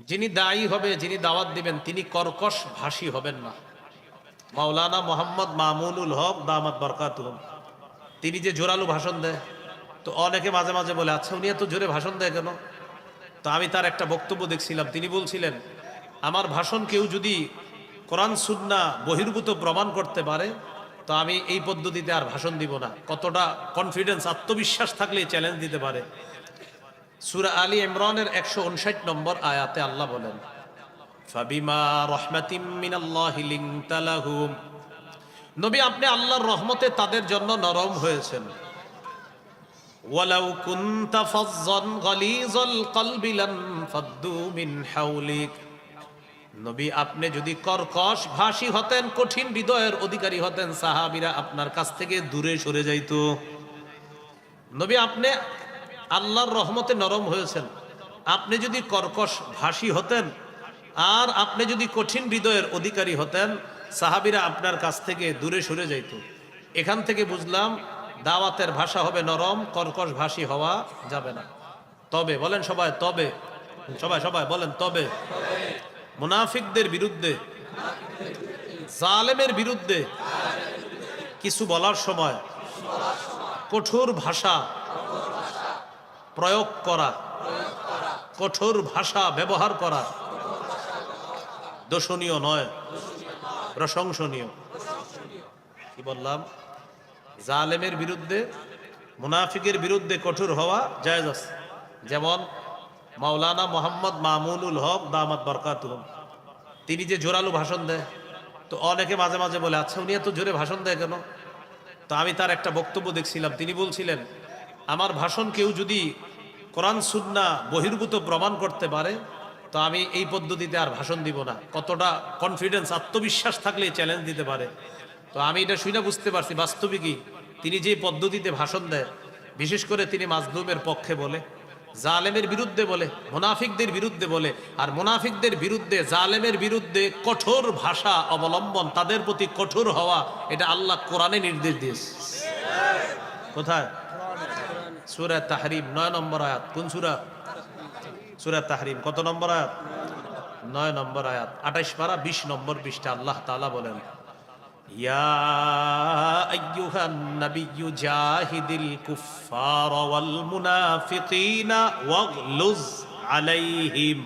যিনি দায়ী হবে, যিনি দাওয়াত দিবেন, তিনি কর্কশ ভাষী হবেন না। মাওলানা মোহাম্মদ মামুনুল হক দামাত বরকাতুহুম, তিনি যে জোরালো ভাষণ দেয়, তো অনেকে মাঝে মাঝে বলে, আচ্ছা উনি এত জোরে ভাষণ দেয় কেন? তো আমি তার একটা বক্তব্য দেখছিলাম, তিনি বলছিলেন, আমার ভাষণ কেউ যদি কোরআন সুন্নাহ বহির্ভূত প্রমাণ করতে পারে, তো আমি এই পদ্ধতিতে আর ভাষণ দিব না। কতটা কনফিডেন্স, আত্মবিশ্বাস থাকলে চ্যালেঞ্জ দিতে পারে। সূরা আলী ইমরানের 159 নম্বর আয়াতে আল্লাহ বলেন, ফাবিমা রাহমাতিম মিনাল্লাহি লিনতা লাহুম, নবী আপনি আল্লাহর রহমতে তাদের জন্য নরম হয়েছেন। ওয়ালাউ কুনতা ফাজ্জান গালিজাল কলবি লানফাদ্দু মিন হাওলিক, নবী আপনি যদি কর্কশ ভাষী হতেন, কঠিন হৃদয়ের অধিকারী হতেন, সাহাবীরা আপনার কাছ থেকে দূরে সরে যাইত। নবী আপনি আল্লাহর রহমতে নরম হয়েছেন, আপনি যদি কর্কশ ভাষী হতেন আর আপনি যদি কঠিন হৃদয়ের অধিকারী হতেন, সাহাবীরা আপনার কাছ থেকে দূরে সরে যাইত। এখান থেকে বুঝলাম দাওয়াতের ভাষা হবে নরম, কর্কশ ভাষী হওয়া যাবে না। তবে বলেন সবাই, তবে সবাই সবাই বলেন, তবে মুনাফিকদের বিরুদ্ধে, জালেমের বিরুদ্ধে কিছু বলার সময় কঠোর ভাষা প্রয়োগ করা, কঠোর ভাষা ব্যবহার করা দোষণীয় নয়, প্রশংসনীয়। কি বললাম? জালেমের বিরুদ্ধে, মুনাফিকের বিরুদ্ধে কঠোর হওয়া জায়েজ আছে। যেমন মাওলানা মোহাম্মদ মামুনুল হক দামাত বরকাতুহুম, তিনি যে জোরালো ভাষণ দেয়, তো অনেকে মাঝে মাঝে বলে, আচ্ছা উনি এত জোরে ভাষণ দেয় কেন? তো আমি তার একটা বক্তব্য দেখছিলাম, তিনি বলছিলেন, আমার ভাষণ কেউ যদি কোরআন সুন্নাহ বহির্ভূত প্রমাণ করতে পারে, তো আমি এই পদ্ধতিতে আর ভাষণ দিব না। কতটা কনফিডেন্স, আত্মবিশ্বাস থাকলে চ্যালেঞ্জ দিতে পারে। তো আমি এটা শুনে বুঝতে পারছি বাস্তবিকই তিনি যে পদ্ধতিতে ভাষণ দেয়, বিশেষ করে তিনি মাজলুমের পক্ষে বলে, জালেমের বিরুদ্ধে বলে, মুনাফিকদের বিরুদ্ধে বলে। আর মুনাফিকদের বিরুদ্ধে, জালেমের বিরুদ্ধে কঠোর ভাষা অবলম্বন, তাদের প্রতি কঠোর হওয়া, এটা আল্লাহ কোরআনে নির্দেশ দিয়েছে। কোথায়? সূরা তাহরিম 9 নম্বর আয়াত। কোন সূরা? সূরা তাহরিম কত নম্বর আয়াত? 9 নম্বর আয়াত, 28 পারা 20 নম্বর পৃষ্ঠা। আল্লাহ তাআলা বলেন, ইয়া আইয়ুহান নাবিয়্যু জাহিদিল কুফফার ওয়াল মুনাফিকিনা ওয়াগলুজ আলাইহিম,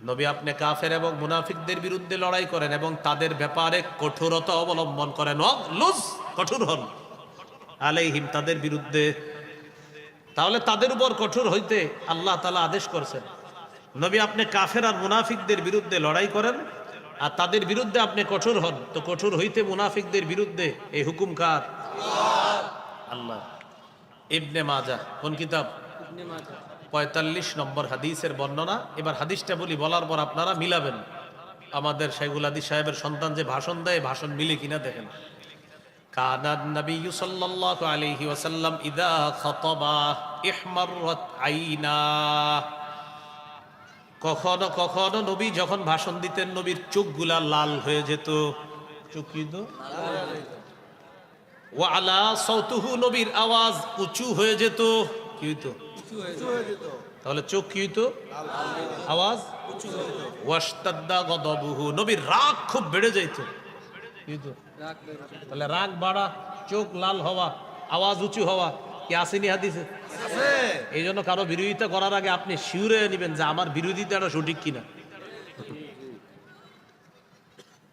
নবী আপনি কাফের এবং মুনাফিকদের বিরুদ্ধে লড়াই করেন এবং তাদের ব্যাপারে কঠোরতা অবলম্বন করেন। ওয়াগলুজ, কঠোর হন, আলাইহিম, তাদের বিরুদ্ধে। তাহলে তাদের উপর কঠোর হইতে আল্লাহ তাআলা আদেশ করছেন। নবী আপনি কাফের আর মুনাফিকদের বিরুদ্ধে লড়াই করেন আর তাদের বিরুদ্ধে আপনি কঠোর হন। তো কঠোর হইতে মুনাফিকদের বিরুদ্ধে এই হুকুম কার? আল্লাহ। ইবনে মাজাহ, কোন কিতাব? 45 নম্বর হাদিসের বর্ণনা। এবার হাদিসটা বলি, বলার পর আপনারা মিলাবেন। আমাদের শাইখুল হাদিস সাহেবের সন্তান যে ভাষণ দেয়, ভাষণ মিলে কিনা দেখেন। কানান নবিয়্যু সাল্লাল্লাহু আলাইহি ওয়াসাল্লাম ইযা খাতাবা ইহমাররাত আইনা, কখনো কখনো নবী যখন ভাষণ দিতেন, নবীর চোখগুলা লাল হয়ে যেত। চোখ কি তো? ওয়া আলা সাউতুহু, নবীর আওয়াজ উঁচু হয়ে যেত। কি হইতো? তাহলে চোখ কি হইতো? আওয়াজ উঁচু হয়ে যেত। ওয়াশতাদ্দা গদাবুহু, নবীর রাগ খুব বেড়ে যাইত। কি হইতো? তাহলে রাগ বাড়া, চোখ লাল হওয়া, আওয়াজ উঁচু হওয়া, কি আসেনি হাদিসে? এই জন্য কারো বিরোধিতা করার আগে আপনি শিউরে নেবেন যে আমার বিরোধিতাটা সঠিক কিনা।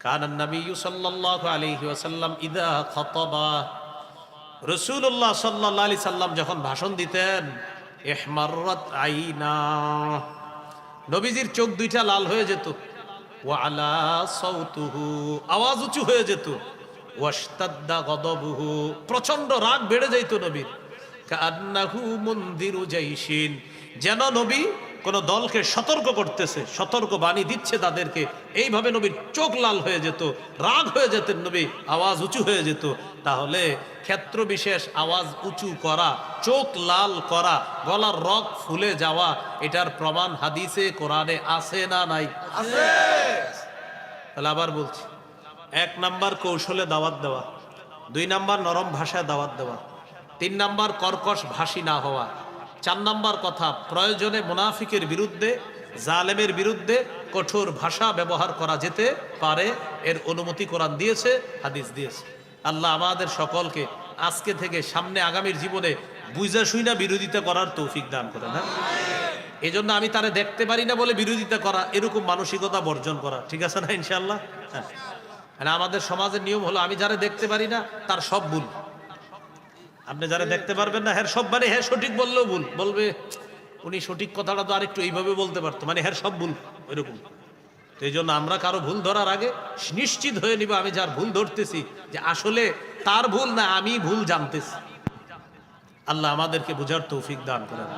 কানান নবিয়্যু সাল্লাল্লাহু আলাইহি ওয়াসাল্লাম ইযা খাতাবা, রাসূলুল্লাহ সাল্লাল্লাহু আলাইহি সাল্লাম যখন ভাষণ দিতেন, ইহমাররাত আইনা, নবীজির চোখ দুইটা লাল হয়ে যেত। ওয়া আলা সাউতুহু, আওয়াজ উঁচু হয়ে যেত। ওয়াশতাদ্দা গদাবুহু, প্রচন্ড রাগ বেড়ে যাইত নবীর। কান্নাহু মুনদিরু জাইশিন, যেন নবী কোন দলকে সতর্ক করতেছে, সতর্ক বাণী দিচ্ছে তাদেরকে। এইভাবে নবীর চোখ লাল হয়ে যেত, রাগ হয়ে যেতেন নবী, আওয়াজ উঁচু হয়ে যেত। তাহলে ক্ষেত্র বিশেষ আওয়াজ উঁচু করা, চোখ লাল করা, গলার রগ ফুলে যাওয়া, এটার প্রমাণ হাদিসে কোরআনে আছে না নাই? আছে। তাহলে আবার বলছি, 1 নাম্বার কৌশলে দাওয়াত দেওয়া, 2 নাম্বার নরম ভাষায় দাওয়াত দেওয়া, 3 নাম্বার কর্কশ ভাষী না হওয়া, 4 নাম্বার কথা, প্রয়োজনে মুনাফিকের বিরুদ্ধে, জালেমের বিরুদ্ধে কঠোর ভাষা ব্যবহার করা যেতে পারে, এর অনুমতি কোরআন দিয়েছে, হাদিস দিয়েছে। আল্লাহ আমাদের সকলকে আজকে থেকে সামনে আগামীর জীবনে বুঝা শুইনা বিরোধিতা করার তৌফিক দান করেন। হ্যাঁ, এই জন্য আমি তারে দেখতে পারি না বলে বিরোধিতা করা, এরকম মানসিকতা বর্জন করা, ঠিক আছে না ইনশাল্লাহ? হ্যাঁ, আমাদের সমাজের নিয়ম হলো আমি যারা দেখতে পারি না তার সব ভুল। আপনি যারা দেখতে পারবেন না হ্যাঁ সব, মানে হ্যাঁ সঠিক বললেও ভুল, বলবে উনি সঠিক কথাটা তো আরেকটু এইভাবে বলতে পারতো, মানে হ্যাঁ সব ভুল ওইরকম। তো এই জন্য আমরা কারো ভুল ধরার আগে নিশ্চিত হয়ে নিব আমি যার ভুল ধরতেছি যে আসলে তার ভুল না, আমি ভুল জানতেছি। আল্লাহ আমাদেরকে বুঝার তৌফিক দান করেন।